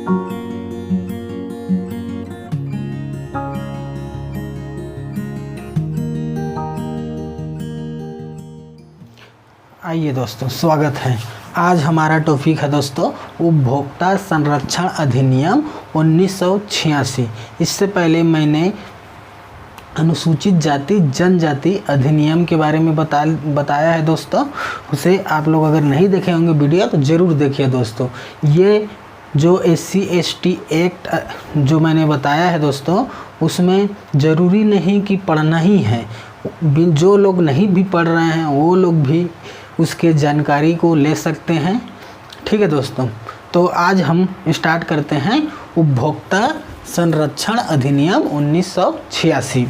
आइए दोस्तों, स्वागत है। आज हमारा टॉपिक है दोस्तों उपभोक्ता संरक्षण अधिनियम 1986। इससे पहले मैंने अनुसूचित जाति जनजाति अधिनियम के बारे में बताया है दोस्तों। उसे आप लोग अगर नहीं देखे होंगे वीडियो तो ज़रूर देखिए दोस्तों। ये जो SC/ST एक्ट जो मैंने बताया है दोस्तों, उसमें ज़रूरी नहीं कि पढ़ना ही है। जो लोग नहीं भी पढ़ रहे हैं वो लोग भी उसके जानकारी को ले सकते हैं। ठीक है दोस्तों, तो आज हम स्टार्ट करते हैं उपभोक्ता संरक्षण अधिनियम 1986।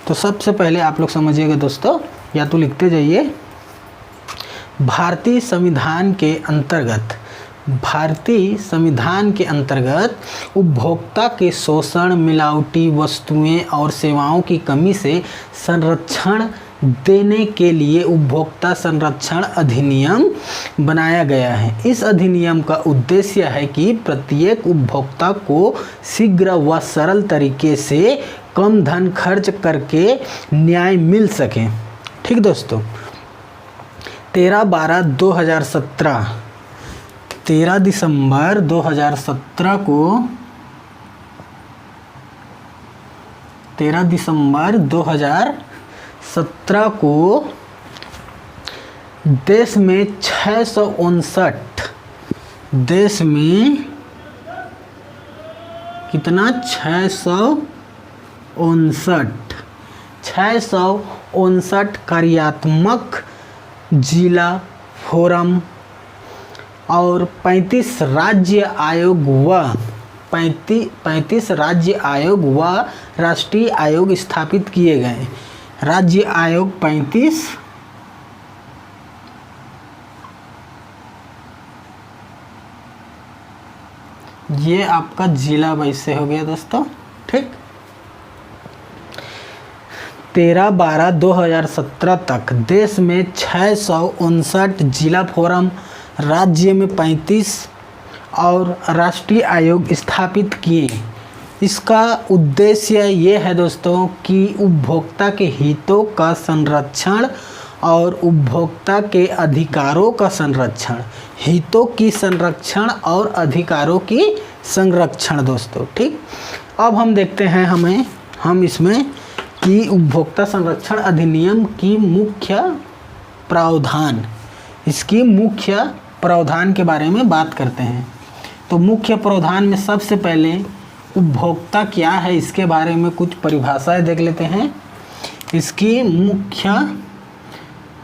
तो सबसे पहले आप लोग समझिएगा दोस्तों, या तो लिखते जाइए। भारतीय संविधान के अंतर्गत उपभोक्ता के शोषण, मिलावटी वस्तुएं और सेवाओं की कमी से संरक्षण देने के लिए उपभोक्ता संरक्षण अधिनियम बनाया गया है। इस अधिनियम का उद्देश्य है कि प्रत्येक उपभोक्ता को शीघ्र व सरल तरीके से कम धन खर्च करके न्याय मिल सके। ठीक दोस्तों, 13 दिसंबर 2017 को देश में 659 कार्यात्मक जिला फोरम और 35 राज्य आयोग व राष्ट्रीय आयोग स्थापित किए गए। राज्य आयोग 35, ये आपका जिला वैसे हो गया दोस्तों। ठीक, 13/12/2017 तक देश में 659 जिला फोरम, राज्य में 35 और राष्ट्रीय आयोग स्थापित किए। इसका उद्देश्य ये है दोस्तों कि उपभोक्ता के हितों का संरक्षण और उपभोक्ता के अधिकारों का संरक्षण, हितों की संरक्षण और अधिकारों की संरक्षण दोस्तों। ठीक, अब हम देखते हैं हम इसमें कि उपभोक्ता संरक्षण अधिनियम की मुख्य प्रावधान के बारे में बात करते हैं। तो मुख्य प्रावधान में सबसे पहले उपभोक्ता क्या है इसके बारे में कुछ परिभाषाएं देख लेते हैं। इसकी मुख्य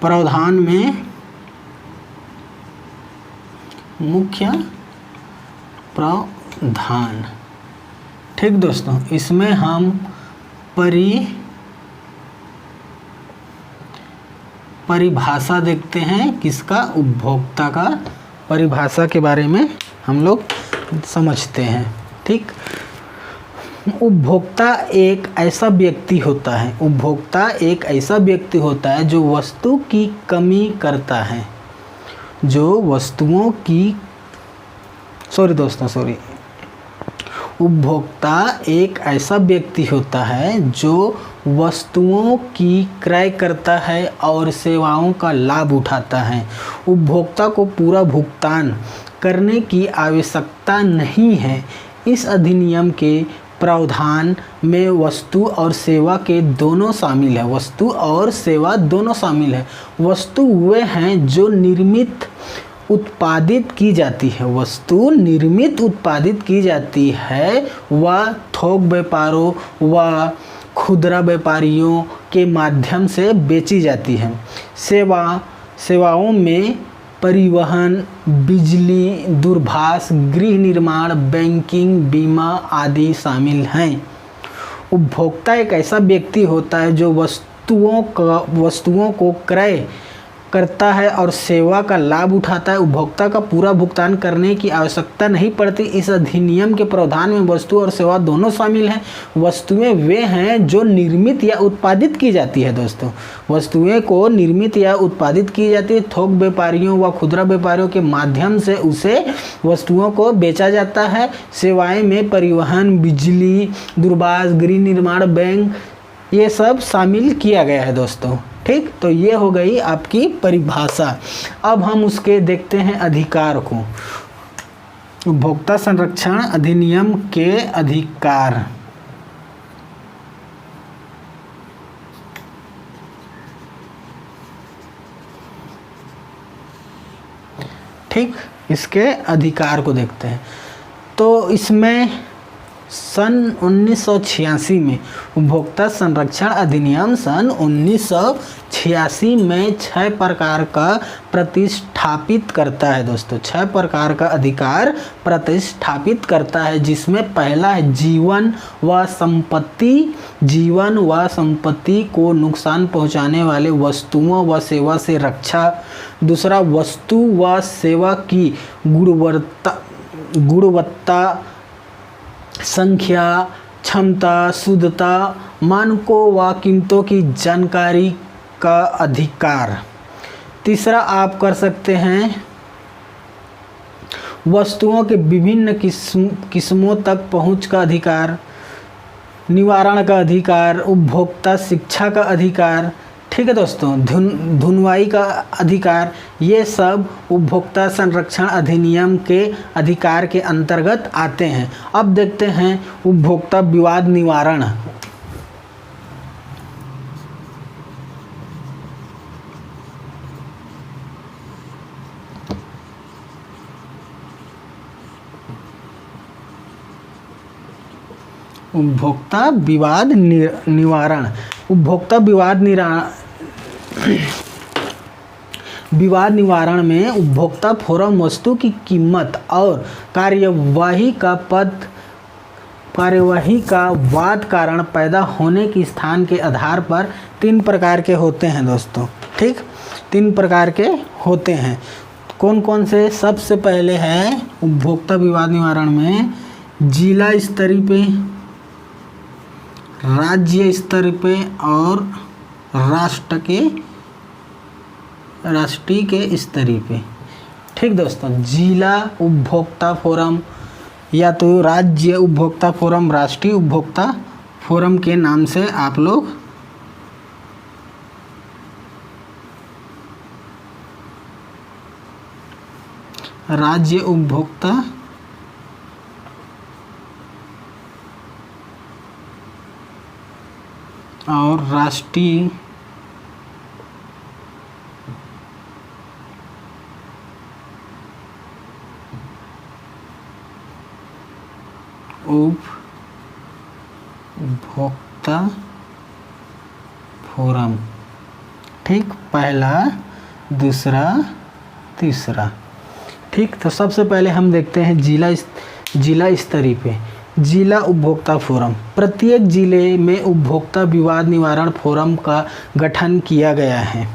प्रावधान ठीक दोस्तों, इसमें हम परिभाषा देखते हैं। किसका? उपभोक्ता का परिभाषा के बारे में हम लोग समझते हैं। ठीक, उपभोक्ता एक ऐसा व्यक्ति होता है जो वस्तु की कमी करता है, उपभोक्ता एक ऐसा व्यक्ति होता है जो वस्तुओं की क्रय करता है और सेवाओं का लाभ उठाता है। उपभोक्ता को पूरा भुगतान करने की आवश्यकता नहीं है। इस अधिनियम के प्रावधान में वस्तु और सेवा दोनों शामिल है। वस्तु वे हैं जो निर्मित उत्पादित की जाती है व थोक व्यापारों व खुदरा व्यापारियों के माध्यम से बेची जाती है। सेवाओं में परिवहन, बिजली, दूरभाष, गृह निर्माण, बैंकिंग, बीमा आदि शामिल हैं। उपभोक्ता एक ऐसा व्यक्ति होता है जो वस्तुओं को क्रय करता है और सेवा का लाभ उठाता है। उपभोक्ता का पूरा भुगतान करने की आवश्यकता नहीं पड़ती। इस अधिनियम के प्रावधान में वस्तु और सेवा दोनों शामिल हैं। वस्तुएं वे हैं जो निर्मित या उत्पादित की जाती है दोस्तों। वस्तुएं को निर्मित या उत्पादित की जाती है। थोक व्यापारियों व खुदरा व्यापारियों के माध्यम से उसे वस्तुओं को बेचा जाता है। सेवाएं में परिवहन, बिजली, दूरभाष, गृह निर्माण, बैंक, ये सब शामिल किया गया है दोस्तों। ठीक, तो ये हो गई आपकी परिभाषा। अब हम उसके देखते हैं अधिकार को। उपभोक्ता संरक्षण अधिनियम के अधिकार। ठीक, इसके अधिकार को देखते हैं। तो इसमें सन 1986 में उपभोक्ता संरक्षण अधिनियम सन 1986 में 6 प्रकार का प्रतिष्ठापित करता है दोस्तों। 6 प्रकार का अधिकार प्रतिष्ठापित करता है, जिसमें पहला है जीवन व संपत्ति। जीवन व संपत्ति को नुकसान पहुंचाने वाले वस्तुओं व सेवा से रक्षा। दूसरा, वस्तु व सेवा की गुणवत्ता, संख्या, क्षमता, शुद्धता, मानकों व कीमतों की जानकारी का अधिकार। तीसरा, आप कर सकते हैं वस्तुओं के विभिन्न किस्मों तक पहुंच का अधिकार, निवारण का अधिकार, उपभोक्ता शिक्षा का अधिकार। ठीक है दोस्तों, धुनवाई का अधिकार। ये सब उपभोक्ता संरक्षण अधिनियम के अधिकार के अंतर्गत आते हैं। अब देखते हैं उपभोक्ता विवाद निवारण। उपभोक्ता विवाद निवारण। उपभोक्ता विवाद निवारण में उपभोक्ता फोरम वस्तु की कीमत और कार्यवाही का वाद कारण पैदा होने की स्थान के आधार पर 3 प्रकार के होते हैं दोस्तों। ठीक, 3 प्रकार के होते हैं। कौन कौन से? सबसे पहले है उपभोक्ता विवाद निवारण में जिला स्तर पे, राज्य स्तर पे और राष्ट्रीय के स्तर पे। ठीक दोस्तों, जिला उपभोक्ता फोरम या तो राज्य उपभोक्ता फोरम, राष्ट्रीय उपभोक्ता फोरम के नाम से आप लोग राज्य उपभोक्ता और राष्ट्रीय उपभोक्ता फोरम। ठीक, पहला, दूसरा, तीसरा। ठीक, तो सबसे पहले हम देखते हैं जिला स्तरीय पे जिला उपभोक्ता फोरम। प्रत्येक जिले में उपभोक्ता विवाद निवारण फोरम का गठन किया गया है।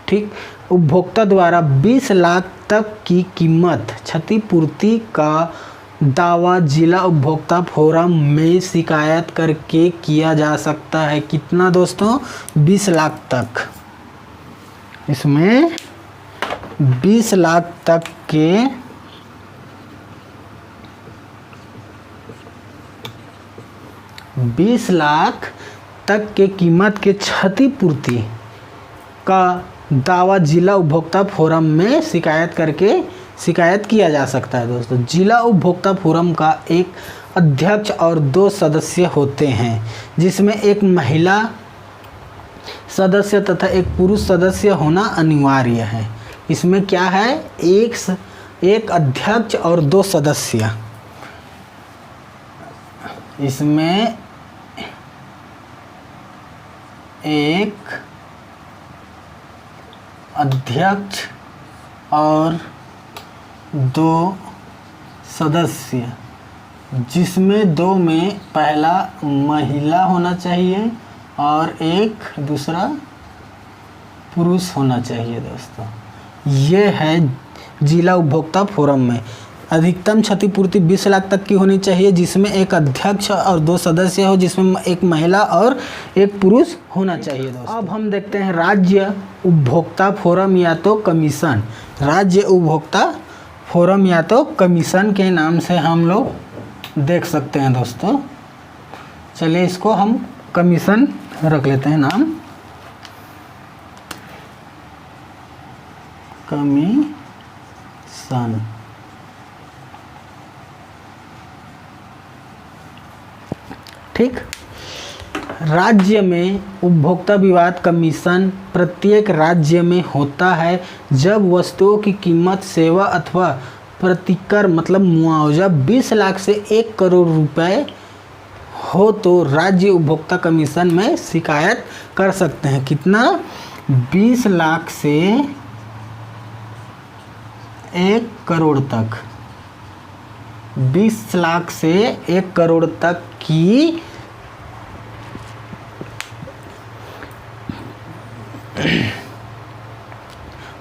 ठीक, उपभोक्ता द्वारा 20 लाख तक की कीमत क्षतिपूर्ति का दावा जिला उपभोक्ता फोरम में शिकायत करके किया जा सकता है। कितना दोस्तों? 20 लाख तक। इसमें 20 लाख तक के कीमत के क्षतिपूर्ति का दावा जिला उपभोक्ता फोरम में शिकायत किया जा सकता है दोस्तों। जिला उपभोक्ता फोरम का एक अध्यक्ष और 2 सदस्य होते हैं, जिसमें एक महिला सदस्य तथा एक पुरुष सदस्य होना अनिवार्य है। इसमें क्या है? एक अध्यक्ष और 2 सदस्य। इसमें एक अध्यक्ष और 2 सदस्य, जिसमें 2 में पहला महिला होना चाहिए और एक दूसरा पुरुष होना चाहिए दोस्तों। ये है जिला उपभोक्ता फोरम में। अधिकतम क्षतिपूर्ति 20 लाख तक की होनी चाहिए, जिसमें एक अध्यक्ष और 2 सदस्य हो, जिसमें एक महिला और एक पुरुष होना चाहिए दोस्तों। अब हम देखते हैं राज्य उपभोक्ता फोरम या तो कमीशन। राज्य उपभोक्ता फोरम या तो कमीशन के नाम से हम लोग देख सकते हैं दोस्तों। चलिए इसको हम कमीशन रख लेते हैं नाम, कमीशन। ठीक। राज्य में उपभोक्ता विवाद कमीशन प्रत्येक राज्य में होता है जब वस्तुओं की कीमत, सेवा अथवा प्रतिकर मतलब मुआवजा 20 लाख से 1 करोड़ रुपए हो तो राज्य उपभोक्ता कमीशन में शिकायत कर सकते हैं। कितना? 20 लाख से 1 करोड़ तक। 20 लाख से 1 करोड़ तक की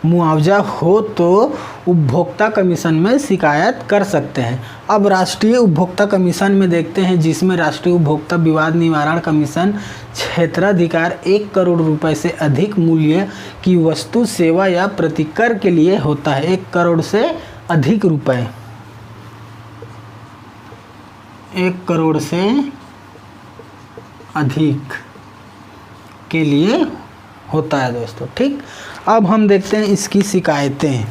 मुआवजा हो तो उपभोक्ता कमीशन में शिकायत कर सकते हैं। अब राष्ट्रीय उपभोक्ता कमीशन में देखते हैं, जिसमें राष्ट्रीय उपभोक्ता विवाद निवारण कमीशन क्षेत्राधिकार 1 करोड़ रुपए से अधिक मूल्य की वस्तु, सेवा या प्रतिकर के लिए होता है। 1 करोड़ से अधिक रुपए, 1 करोड़ से अधिक के लिए होता है दोस्तों। ठीक। अब हम देखते हैं इसकी शिकायतें।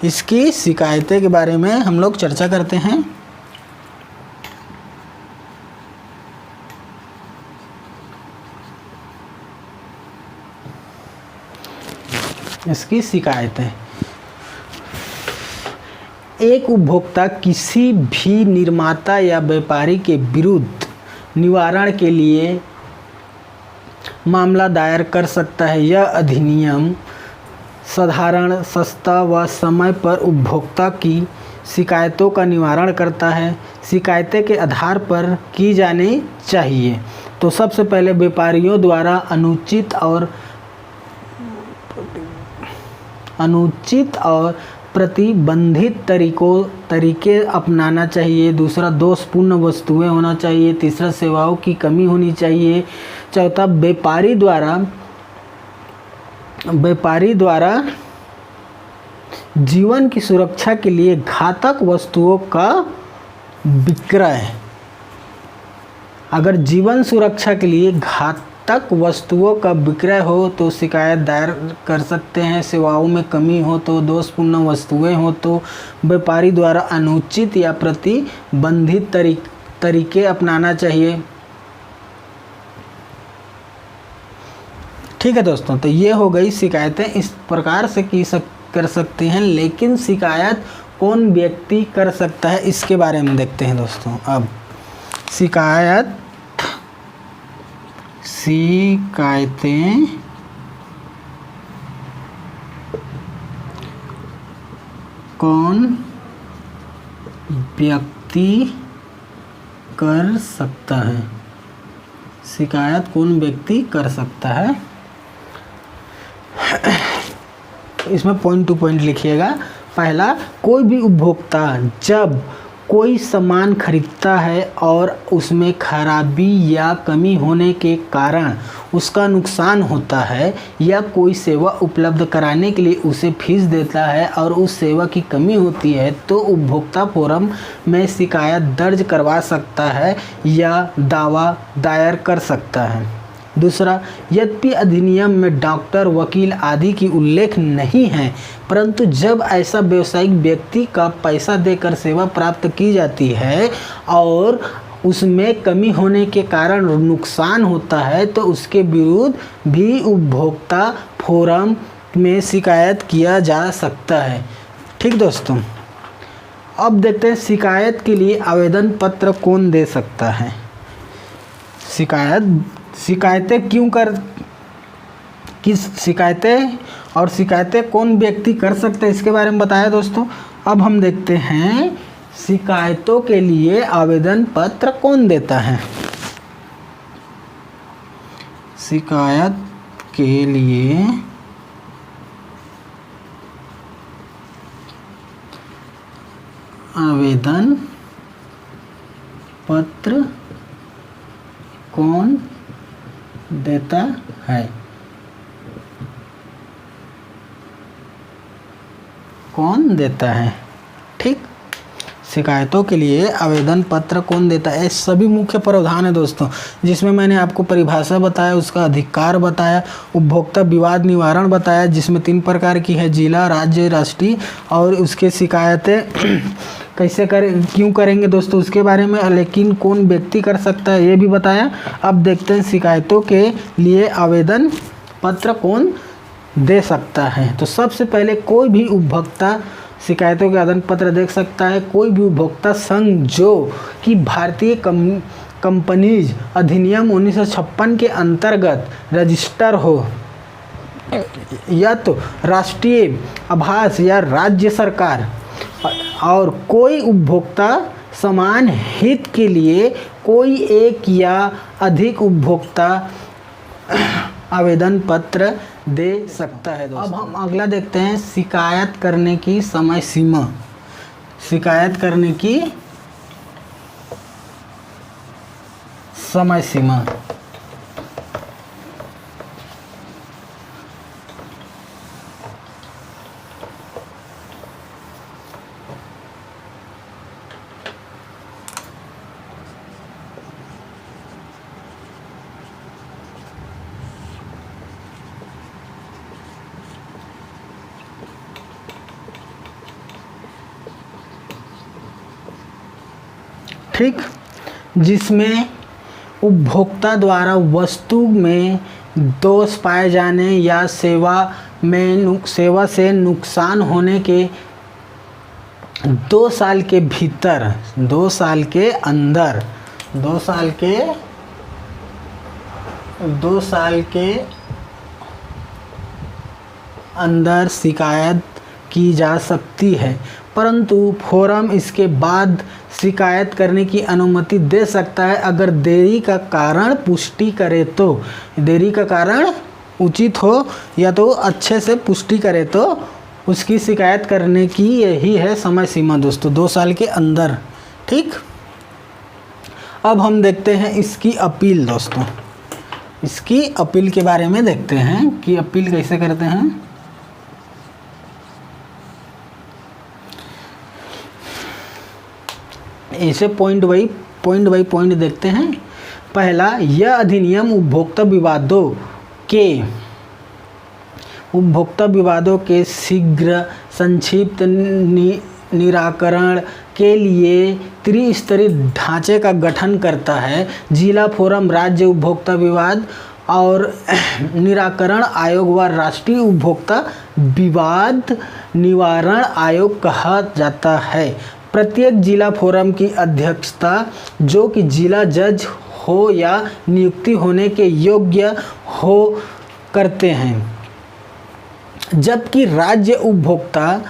इसकी शिकायतें के बारे में हम लोग चर्चा करते हैं। इसकी शिकायतें, एक उपभोक्ता किसी भी निर्माता या व्यापारी के विरुद्ध निवारण के लिए मामला दायर कर सकता है। यह अधिनियम साधारण, सस्ता व समय पर उपभोक्ता की शिकायतों का निवारण करता है। शिकायतें के आधार पर की जानी चाहिए। तो सबसे पहले व्यापारियों द्वारा अनुचित और प्रतिबंधित तरीके अपनाना चाहिए। दूसरा, दोषपूर्ण वस्तुएं होना चाहिए। तीसरा, सेवाओं की कमी होनी चाहिए। चौथा, व्यापारी द्वारा जीवन की सुरक्षा के लिए घातक वस्तुओं का विक्रय। अगर जीवन सुरक्षा के लिए घातक वस्तुओं का विक्रय हो तो शिकायत दायर कर सकते हैं। सेवाओं में कमी हो तो, दोषपूर्ण वस्तुएं हो तो, व्यापारी द्वारा अनुचित या प्रतिबंधित तरीके अपनाना चाहिए। ठीक है दोस्तों, तो ये हो गई शिकायतें। इस प्रकार से कर सकते हैं, लेकिन शिकायत कौन व्यक्ति कर सकता है इसके बारे में देखते हैं दोस्तों। अब शिकायतें कौन व्यक्ति कर सकता है? शिकायत कौन व्यक्ति कर सकता है? इसमें पॉइंट टू पॉइंट लिखिएगा। पहला, कोई भी उपभोक्ता जब कोई सामान खरीदता है और उसमें खराबी या कमी होने के कारण उसका नुकसान होता है, या कोई सेवा उपलब्ध कराने के लिए उसे फीस देता है और उस सेवा की कमी होती है, तो उपभोक्ता फोरम में शिकायत दर्ज करवा सकता है या दावा दायर कर सकता है। दूसरा, यद्यपि अधिनियम में डॉक्टर, वकील आदि की उल्लेख नहीं है, परंतु जब ऐसा व्यवसायिक व्यक्ति का पैसा देकर सेवा प्राप्त की जाती है और उसमें कमी होने के कारण नुकसान होता है, तो उसके विरुद्ध भी उपभोक्ता फोरम में शिकायत किया जा सकता है। ठीक दोस्तों, अब देखते हैं शिकायत के लिए आवेदन पत्र कौन दे सकता है। शिकायतें कौन व्यक्ति कर सकते हैं इसके बारे में बताया दोस्तों। अब हम देखते हैं शिकायतों के लिए आवेदन पत्र कौन देता है। शिकायत के लिए आवेदन पत्र कौन देता है? कौन देता है? ठीक, शिकायतों के लिए आवेदन पत्र कौन देता है? सभी मुख्य प्रावधान है दोस्तों, जिसमें मैंने आपको परिभाषा बताया, उसका अधिकार बताया, उपभोक्ता विवाद निवारण बताया, जिसमें 3 प्रकार की है, जिला, राज्य, राष्ट्रीय, और उसके शिकायतें कैसे करें, क्यों करेंगे दोस्तों उसके बारे में, लेकिन कौन व्यक्ति कर सकता है ये भी बताया। अब देखते हैं शिकायतों के लिए आवेदन पत्र कौन दे सकता है। तो सबसे पहले कोई भी उपभोक्ता शिकायतों के आवेदन पत्र दे सकता है। कोई भी उपभोक्ता संघ जो कि भारतीय कंपनीज अधिनियम 1956 के अंतर्गत रजिस्टर हो, या तो राष्ट्रीय आवास या राज्य सरकार, और कोई उपभोक्ता समान हित के लिए कोई एक या अधिक उपभोक्ता आवेदन पत्र दे सकता है दोस्तों। अब हम अगला देखते हैं, शिकायत करने की समय सीमा। शिकायत करने की समय सीमा। ठीक, जिसमें उपभोक्ता द्वारा वस्तु में दोष पाए जाने या सेवा से नुकसान होने के 2 साल के भीतर, 2 साल के अंदर, 2 साल के अंदर शिकायत की जा सकती है, परंतु फोरम इसके बाद शिकायत करने की अनुमति दे सकता है अगर देरी का कारण पुष्टि करे तो। देरी का कारण उचित हो या तो अच्छे से पुष्टि करे तो उसकी शिकायत करने की यही है समय सीमा दोस्तों, 2 साल के अंदर। ठीक, अब हम देखते हैं इसकी अपील दोस्तों। इसकी अपील के बारे में देखते हैं कि अपील कैसे करते हैं। इसे पॉइंट बाई पॉइंट देखते हैं। पहला, यह अधिनियम उपभोक्ता विवादों के शीघ्र संक्षिप्त निराकरण के लिए त्रिस्तरीय ढांचे का गठन करता है। जिला फोरम, राज्य उपभोक्ता विवाद और निराकरण आयोग व राष्ट्रीय उपभोक्ता विवाद निवारण आयोग कहा जाता है। प्रत्येक जिला फोरम की अध्यक्षता जो कि जिला जज हो या नियुक्ति होने के योग्य हो करते हैं, जबकि राज्य उपभोक्ता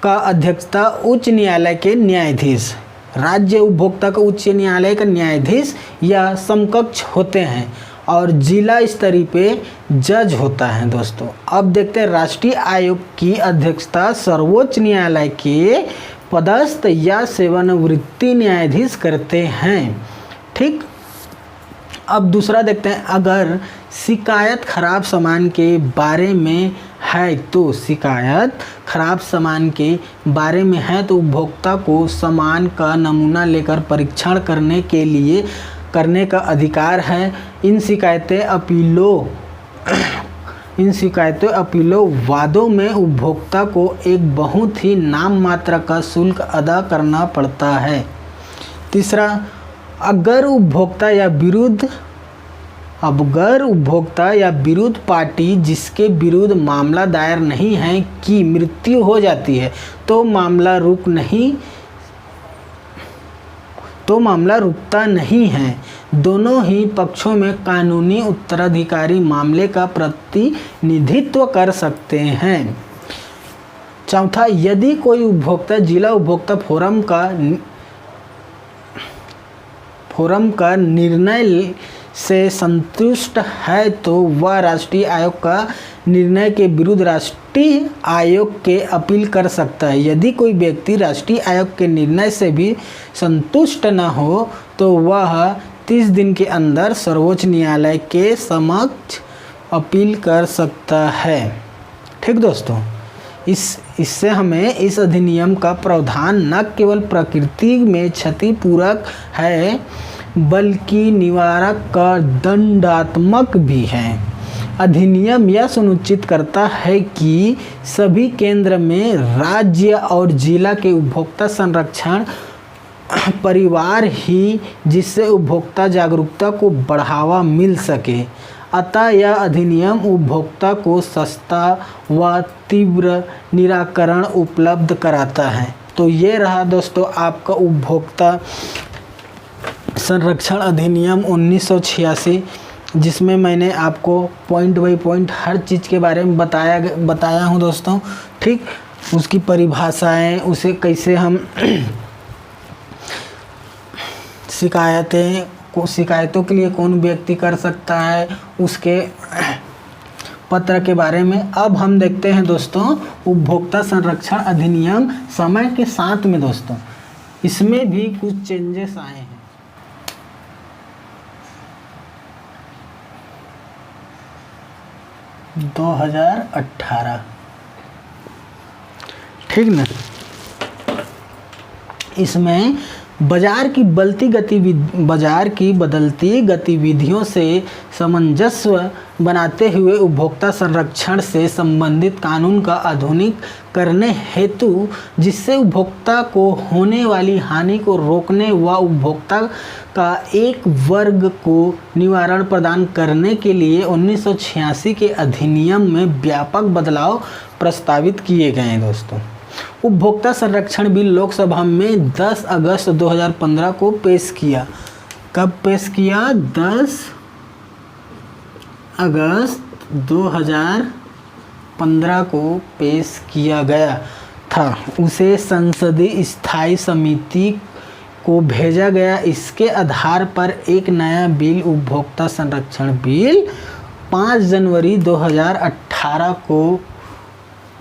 का अध्यक्षता उच्च न्यायालय के न्यायाधीश, राज्य उपभोक्ता का उच्च न्यायालय का न्यायाधीश या समकक्ष होते हैं, और जिला स्तरीय पे जज होता है दोस्तों। अब देखते हैं राष्ट्रीय आयोग की अध्यक्षता सर्वोच्च न्यायालय के पदस्थ या सेवानिवृत्ति न्यायाधीश करते हैं। ठीक, अब दूसरा देखते हैं, अगर शिकायत खराब सामान के बारे में है तो, शिकायत खराब सामान के बारे में है तो उपभोक्ता को सामान का नमूना लेकर परीक्षण करने का अधिकार है। इन शिकायतों अपीलों वादों में उपभोक्ता को एक बहुत ही नाम मात्र का शुल्क अदा करना पड़ता है। तीसरा, अगर उपभोक्ता या विरुद्ध पार्टी जिसके विरुद्ध मामला दायर नहीं है की मृत्यु हो जाती है तो मामला रुकता नहीं है। दोनों ही पक्षों में कानूनी उत्तराधिकारी मामले का प्रतिनिधित्व कर सकते हैं। चौथा, यदि कोई उपभोक्ता जिला उपभोक्ता फोरम का निर्णय से संतुष्ट है तो वह राष्ट्रीय आयोग का निर्णय के विरुद्ध राष्ट्रीय आयोग के अपील कर सकता है। यदि कोई व्यक्ति राष्ट्रीय आयोग के निर्णय से भी संतुष्ट न हो तो वह 30 दिन के अंदर सर्वोच्च न्यायालय के समक्ष अपील कर सकता है। ठीक दोस्तों, इससे हमें इस अधिनियम का प्रावधान न केवल प्रकृति में क्षतिपूरक है बल्कि निवारक का दंडात्मक भी है। अधिनियम यह सुनिश्चित करता है कि सभी केंद्र में राज्य और जिला के उपभोक्ता संरक्षण परिवार ही जिससे उपभोक्ता जागरूकता को बढ़ावा मिल सके। अतः यह अधिनियम उपभोक्ता को सस्ता व तीव्र निराकरण उपलब्ध कराता है। तो ये रहा दोस्तों आपका उपभोक्ता संरक्षण अधिनियम 1986, जिसमें मैंने आपको पॉइंट बाई पॉइंट हर चीज़ के बारे में बताया हूँ दोस्तों। ठीक, उसकी परिभाषाएं, उसे कैसे हम शिकायतों के लिए कौन व्यक्ति कर सकता है, उसके पत्र के बारे में। अब हम देखते हैं दोस्तों उपभोक्ता संरक्षण अधिनियम समय के साथ में दोस्तों इसमें भी कुछ चेंजेस आए हैं। - 2018, ठीक ना। इसमें बाजार की बदलती गतिविधियों से सामंजस्य बनाते हुए उपभोक्ता संरक्षण से संबंधित कानून का आधुनिक करने हेतु, जिससे उपभोक्ता को होने वाली हानि को रोकने व उपभोक्ता का एक वर्ग को निवारण प्रदान करने के लिए 1986 के अधिनियम में व्यापक बदलाव प्रस्तावित किए गए हैं दोस्तों। उपभोक्ता संरक्षण बिल लोकसभा में 10 अगस्त 2015 को पेश किया। कब पेश किया? 10 अगस्त 2015 को पेश किया गया था। उसे संसदीय स्थायी समिति को भेजा गया। इसके आधार पर एक नया बिल, उपभोक्ता संरक्षण बिल 5 जनवरी 2018 को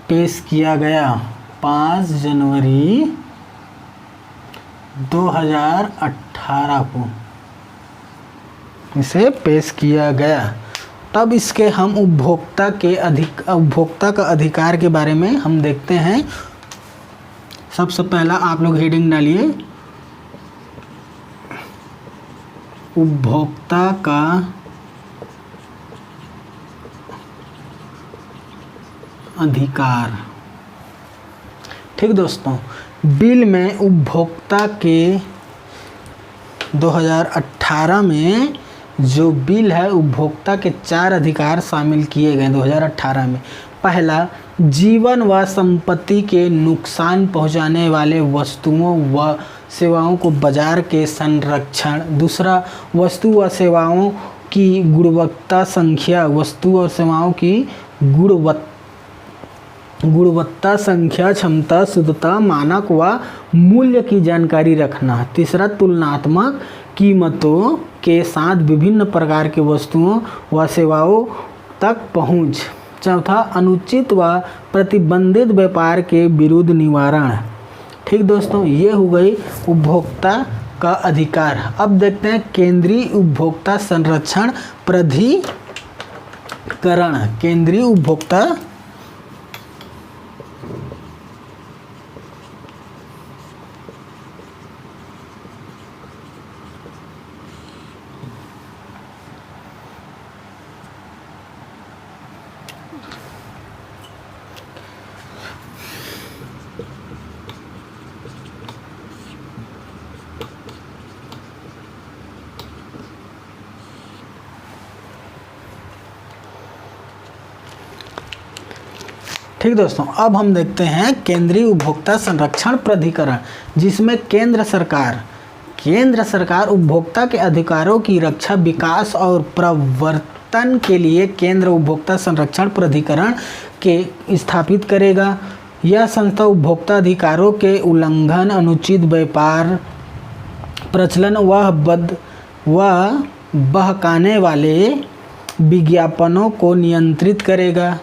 पेश किया गया। 5 जनवरी 2018 को इसे पेश किया गया। तब इसके हम उपभोक्ता का अधिकार के बारे में हम देखते हैं। सबसे पहला आप लोग हेडिंग डालिए, उपभोक्ता का अधिकार। ठीक दोस्तों, बिल में उपभोक्ता के 2018 में जो बिल है, उपभोक्ता के 4 अधिकार शामिल किए गए 2018 में। पहला, जीवन व संपत्ति के नुकसान पहुंचाने वाले वस्तुओं व सेवाओं को बाजार के संरक्षण। दूसरा, वस्तु व सेवाओं की गुणवत्ता संख्या, वस्तु और सेवाओं की गुणवत्ता संख्या, क्षमता, शुद्धता, मानक व मूल्य की जानकारी रखना। तीसरा, तुलनात्मक कीमतों के साथ विभिन्न प्रकार के वस्तुओं व सेवाओं तक पहुंच। चौथा, अनुचित व प्रतिबंधित व्यापार के विरुद्ध निवारण। ठीक दोस्तों, ये हो गई उपभोक्ता का अधिकार। अब देखते हैं केंद्रीय उपभोक्ता संरक्षण प्राधिकरण। केंद्रीय उपभोक्ता ठीक दोस्तों, अब हम देखते हैं केंद्रीय उपभोक्ता संरक्षण प्राधिकरण, जिसमें केंद्र सरकार उपभोक्ता के अधिकारों की रक्षा, विकास और प्रवर्तन के लिए केंद्र उपभोक्ता संरक्षण प्राधिकरण के स्थापित करेगा। यह संस्था उपभोक्ता अधिकारों के उल्लंघन, अनुचित व्यापार प्रचलन व बहकाने वाले विज्ञापनों को नियंत्रित करेगा।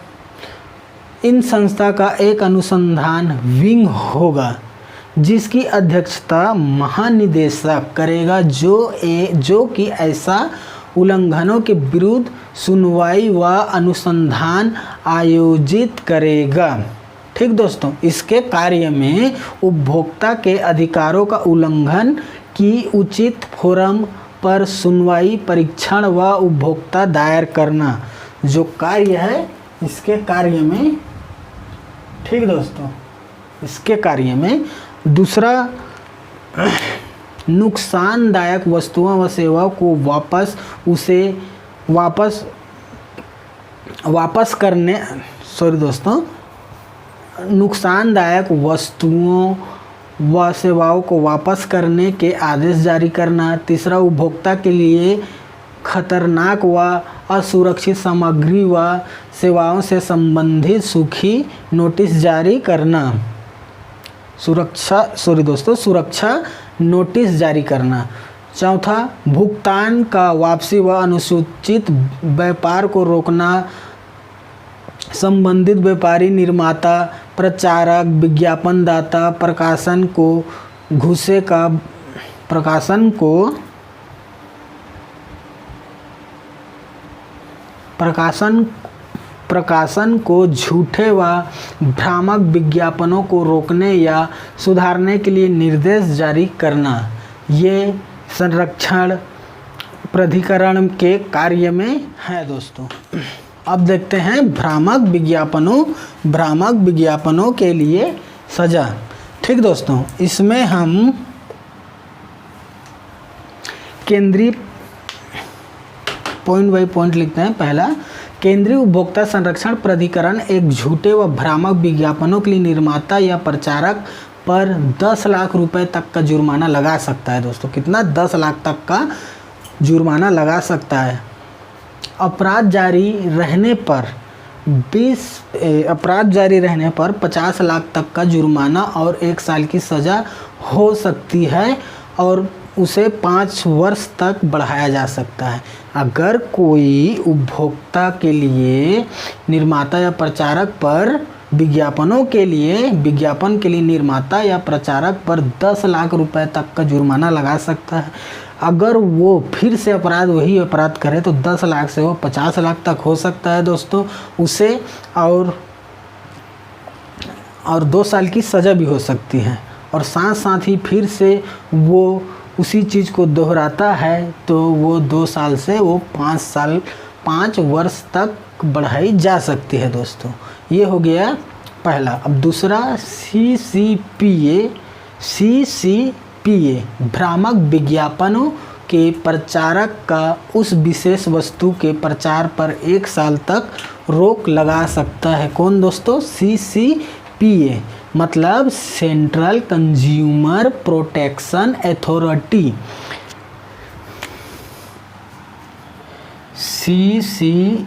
इन संस्था का एक अनुसंधान विंग होगा जिसकी अध्यक्षता महानिदेशक करेगा जो कि ऐसा उल्लंघनों के विरुद्ध सुनवाई व अनुसंधान आयोजित करेगा। ठीक दोस्तों, इसके कार्य में उपभोक्ता के अधिकारों का उल्लंघन की उचित फोरम पर सुनवाई, परीक्षण व उपभोक्ता दायर करना जो कार्य है इसके कार्य में। ठीक दोस्तों, इसके कार्य में दूसरा, नुकसानदायक वस्तुओं व सेवाओं को नुकसानदायक वस्तुओं व सेवाओं को वापस करने के आदेश जारी करना। तीसरा, उपभोक्ता के लिए खतरनाक व असुरक्षित सामग्री व सेवाओं से संबंधित सूखी नोटिस जारी करना। सुरक्षा नोटिस जारी करना। चौथा, भुगतान का वापसी व अनुसूचित व्यापार को रोकना। संबंधित व्यापारी, निर्माता, प्रचारक, विज्ञापनदाता, प्रकाशन को झूठे व भ्रामक विज्ञापनों को रोकने या सुधारने के लिए निर्देश जारी करना। ये संरक्षण प्राधिकरण के कार्य में है दोस्तों। अब देखते हैं भ्रामक विज्ञापनों के लिए सजा। ठीक दोस्तों, इसमें हम केंद्रीय पॉइंट बाई पॉइंट लिखते हैं। पहला, केंद्रीय उपभोक्ता संरक्षण प्राधिकरण एक झूठे व भ्रामक विज्ञापनों के लिए निर्माता या प्रचारक पर 10 लाख रुपए तक का जुर्माना लगा सकता है दोस्तों। कितना? 10 लाख तक का जुर्माना लगा सकता है। अपराध जारी रहने पर 50 लाख तक का जुर्माना और 1 साल की सज़ा हो सकती है और उसे 5 वर्ष तक बढ़ाया जा सकता है। अगर कोई उपभोक्ता के लिए निर्माता या प्रचारक पर विज्ञापन के लिए निर्माता या प्रचारक पर 10 लाख रुपए तक का जुर्माना लगा सकता है। अगर वो फिर से वही अपराध करे तो 10 लाख से वो 50 लाख तक हो सकता है दोस्तों उसे, और 2 साल की सज़ा भी हो सकती है। और साथ ही फिर से वो उसी चीज़ को दोहराता है तो वो 2 साल से वो 5 वर्ष तक बढ़ाई जा सकती है दोस्तों। ये हो गया पहला। अब दूसरा, CCPA भ्रामक विज्ञापनों के प्रचारक का उस विशेष वस्तु के प्रचार पर 1 साल तक रोक लगा सकता है। कौन दोस्तों? CCPA मतलब central consumer protection authority. CCPA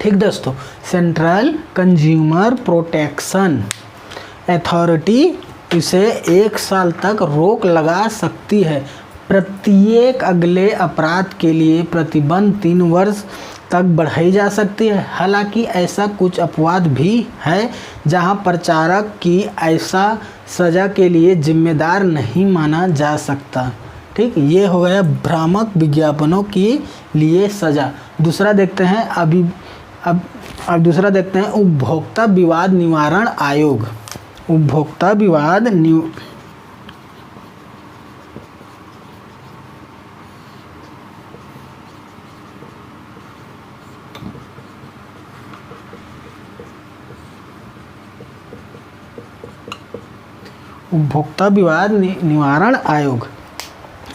ठीक दोस्तों, सेंट्रल कंज्यूमर प्रोटेक्शन अथॉरिटी इसे 1 साल तक रोक लगा सकती है। प्रत्येक अगले अपराध के लिए प्रतिबंध 3 वर्ष तक बढ़ाई जा सकती है। हालांकि ऐसा कुछ अपवाद भी है जहां प्रचारक की ऐसा सज़ा के लिए जिम्मेदार नहीं माना जा सकता। ठीक, ये हो गया भ्रामक विज्ञापनों के लिए सज़ा। दूसरा देखते हैं अब दूसरा देखते हैं उपभोक्ता विवाद निवारण आयोग। उपभोक्ता विवाद निवारण आयोग,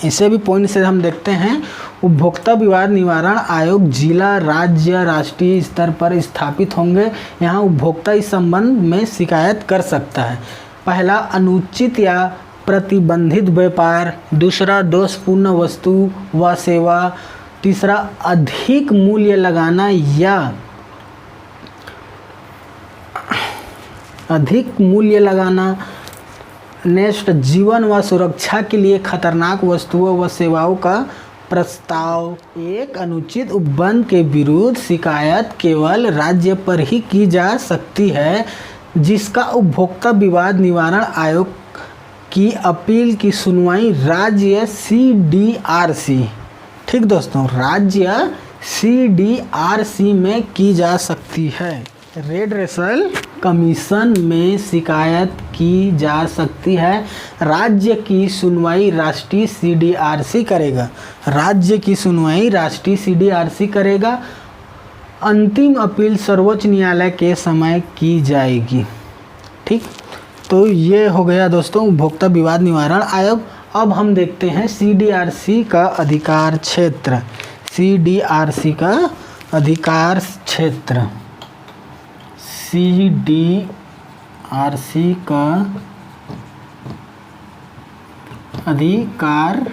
इसे भी पॉइंट से हम देखते हैं। उपभोक्ता विवाद निवारण आयोग जिला, राज्य, राष्ट्रीय स्तर पर स्थापित होंगे। यहाँ उपभोक्ता इस संबंध में शिकायत कर सकता है। पहला, अनुचित या प्रतिबंधित व्यापार। दूसरा, दोषपूर्ण वस्तु व सेवा। तीसरा, अधिक मूल्य लगाना या अधिक मूल्य लगाना। नेक्स्ट, जीवन व सुरक्षा के लिए खतरनाक वस्तुओं व सेवाओं का प्रस्ताव। एक अनुचित उपबंध के विरुद्ध शिकायत केवल राज्य पर ही की जा सकती है जिसका उपभोक्ता विवाद निवारण आयोग की अपील की सुनवाई राज्य CDRC, ठीक दोस्तों, राज्य CDRC में की जा सकती है। रेडरेसल कमीशन में शिकायत की जा सकती है। राज्य की सुनवाई राष्ट्रीय CDRC करेगा। राज्य की सुनवाई राष्ट्रीय CDRC करेगा। अंतिम अपील सर्वोच्च न्यायालय के समय की जाएगी। ठीक, तो ये हो गया दोस्तों उपभोक्ता विवाद निवारण आयोग। अब हम देखते हैं CDRC का अधिकार क्षेत्र। CDRC का अधिकार क्षेत्र, CDRC का अधिकार,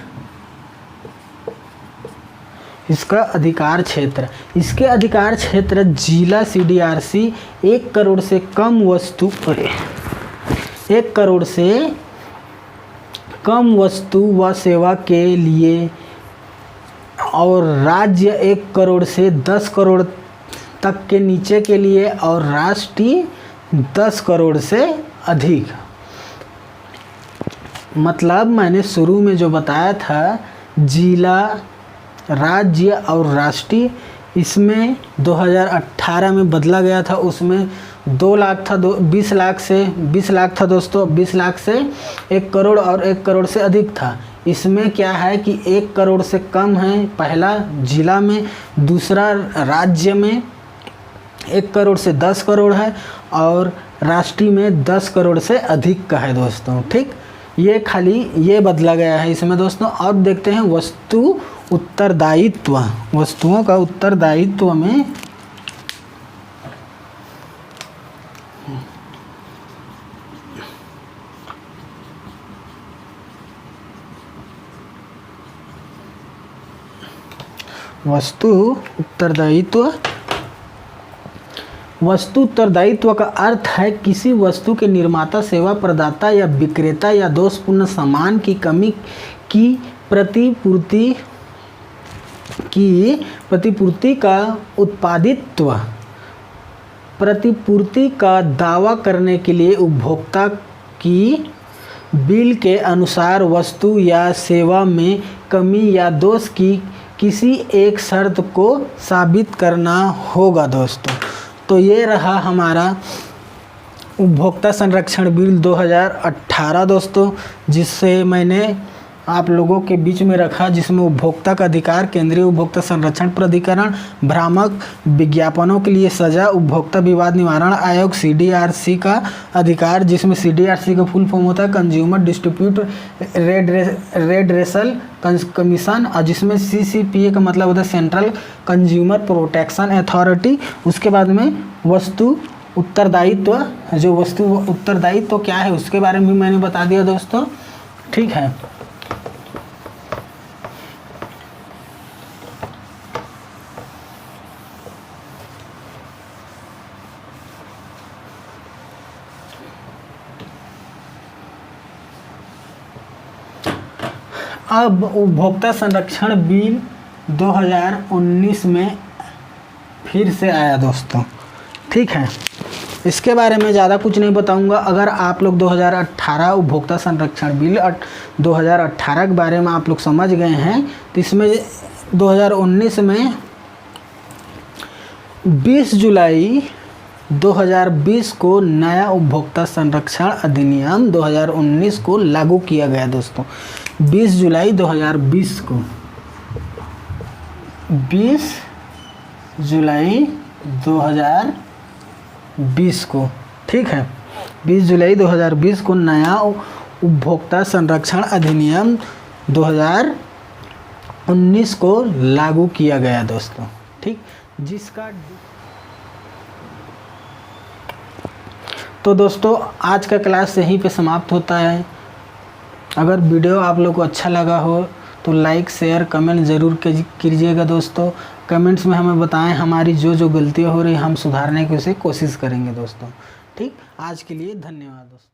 इसका अधिकार क्षेत्र, इसके अधिकार क्षेत्र जिला CDRC 1 करोड़ से कम वस्तु, 1 करोड़ से कम वस्तु व सेवा के लिए, और राज्य 1 करोड़ से 10 करोड़ तक के नीचे के लिए, और राष्ट्रीय 10 करोड़ से अधिक। मतलब मैंने शुरू में जो बताया था जिला, राज्य और राष्ट्रीय, इसमें 2018 में बदला गया था। उसमें 2 लाख था, 20 लाख से 20 लाख था दोस्तों, 20 लाख से 1 करोड़ और 1 करोड़ से अधिक था। इसमें क्या है कि 1 करोड़ से कम है पहला जिला में, दूसरा राज्य में 1 करोड़ से 10 करोड़ है, और राष्ट्रीय में 10 करोड़ से अधिक का है दोस्तों। ठीक, ये खाली ये बदला गया है इसमें दोस्तों। अब देखते हैं वस्तु उत्तरदायित्व। वस्तुओं का उत्तरदायित्व में वस्तु उत्तरदायित्व, वस्तु उत्तरदायित्व का अर्थ है किसी वस्तु के निर्माता, सेवा प्रदाता या विक्रेता या दोषपूर्ण सामान की कमी की प्रतिपूर्ति का उत्पादित्व, प्रतिपूर्ति का दावा करने के लिए उपभोक्ता की बिल के अनुसार वस्तु या सेवा में कमी या दोष की किसी एक शर्त को साबित करना होगा दोस्तों। तो ये रहा हमारा उपभोक्ता संरक्षण बिल 2018 दोस्तों, जिससे मैंने आप लोगों के बीच में रखा, जिसमें उपभोक्ता का अधिकार, केंद्रीय उपभोक्ता संरक्षण प्राधिकरण, भ्रामक विज्ञापनों के लिए सजा, उपभोक्ता विवाद निवारण आयोग CDRC का अधिकार, जिसमें CDRC का फुल फॉर्म होता है कंज्यूमर डिस्प्यूट रेडरेसल कमीशन, और जिसमें CCPA का मतलब होता है सेंट्रल कंज्यूमर प्रोटेक्शन अथॉरिटी। उसके बाद में वस्तु उत्तरदायित्व, जो वस्तु उत्तरदायित्व क्या है उसके बारे में मैंने बता दिया दोस्तों। ठीक है, अब उपभोक्ता संरक्षण बिल 2019 में फिर से आया दोस्तों। ठीक है, इसके बारे में ज़्यादा कुछ नहीं बताऊंगा। अगर आप लोग 2018 उपभोक्ता संरक्षण बिल 2018 के बारे में आप लोग समझ गए हैं, तो इसमें 2019 में 20 जुलाई 2020 को नया उपभोक्ता संरक्षण अधिनियम 2019 को लागू किया गया दोस्तों। 20 जुलाई 2020 को, 20 जुलाई 2020 को, ठीक है, 20 जुलाई 2020 को नया उपभोक्ता संरक्षण अधिनियम 19 को लागू किया गया दोस्तों। ठीक, जिसका तो दोस्तों आज का क्लास यहीं पे समाप्त होता है। अगर वीडियो आप लोग को अच्छा लगा हो तो लाइक शेयर कमेंट ज़रूर कीजिएगा दोस्तों। कमेंट्स में हमें बताएं हमारी जो गलतियाँ हो रही हम सुधारने की उसे कोशिश करेंगे दोस्तों। ठीक, आज के लिए धन्यवाद दोस्तों।